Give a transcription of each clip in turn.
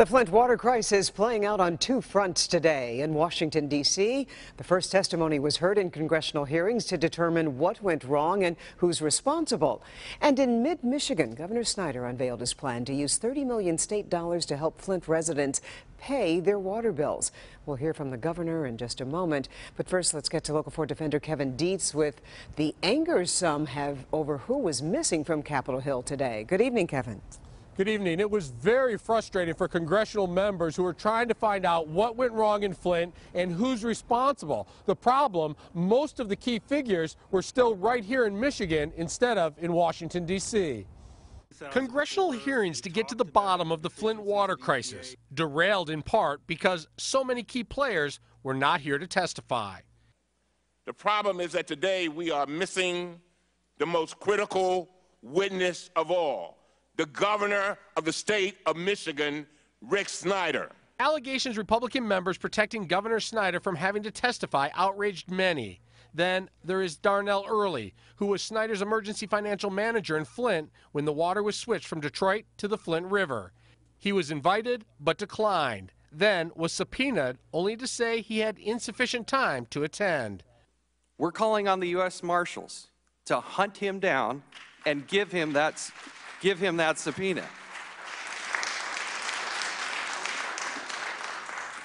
The Flint water crisis playing out on two fronts today. In Washington, D.C., the first testimony was heard in congressional hearings to determine what went wrong and who's responsible. And in mid-Michigan, Governor Snyder unveiled his plan to use $30 million state dollars to help Flint residents pay their water bills. We'll hear from the governor in just a moment. But first, let's get to Local 4 defender Kevin Dept with the anger some have over who was missing from Capitol Hill today. Good evening, Kevin. Good evening. It was very frustrating for congressional members who were trying to find out what went wrong in Flint and who's responsible. The problem, most of the key figures were still right here in Michigan instead of in Washington, D.C. Congressional hearings to get to the bottom of the Flint water crisis, derailed in part because so many key players were not here to testify. The problem is that today we are missing the most critical witness of all. The governor of the state of Michigan, Rick Snyder. Allegations Republican members protecting Governor Snyder from having to testify outraged many. Then there is Darnell Early, who was Snyder's emergency financial manager in Flint when the water was switched from Detroit to the Flint River. He was invited but declined, then was subpoenaed only to say he had insufficient time to attend. We're calling on the U.S. Marshals to hunt him down and give him that subpoena.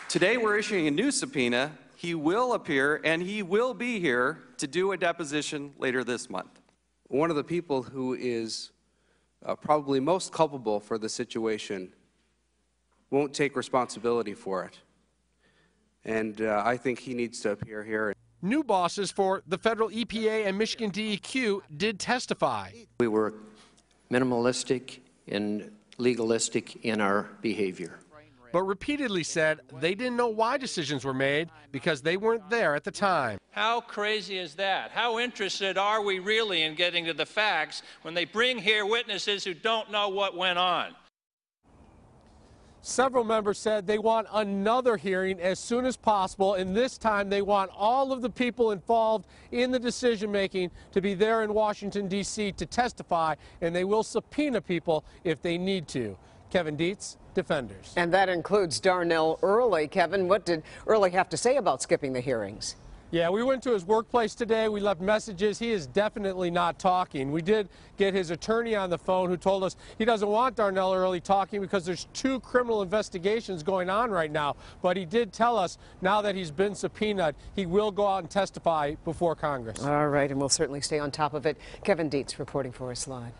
Today we're issuing a new subpoena. He will appear and he will be here to do a deposition later this month. One of the people who is probably most culpable for the situation won't take responsibility for it. And I think he needs to appear here. New bosses for the federal EPA and Michigan DEQ did testify. We were minimalistic and legalistic in our behavior, but repeatedly said they didn't know why decisions were made because they weren't there at the time. How crazy is that? How interested are we really in getting to the facts when they bring here witnesses who don't know what went on? Several members said they want another hearing as soon as possible, and this time they want all of the people involved in the decision-making to be there in Washington, D.C. to testify, and they will subpoena people if they need to. Kevin Dept, Defenders. And that includes Darnell Early. Kevin, what did Early have to say about skipping the hearings? Yeah, we went to his workplace today. We left messages. He is definitely not talking. We did get his attorney on the phone who told us he doesn't want Darnell Early talking because there's 2 criminal investigations going on right now. But he did tell us now that he's been subpoenaed, he will go out and testify before Congress. All right, and we'll certainly stay on top of it. Kevin Dept reporting for us live.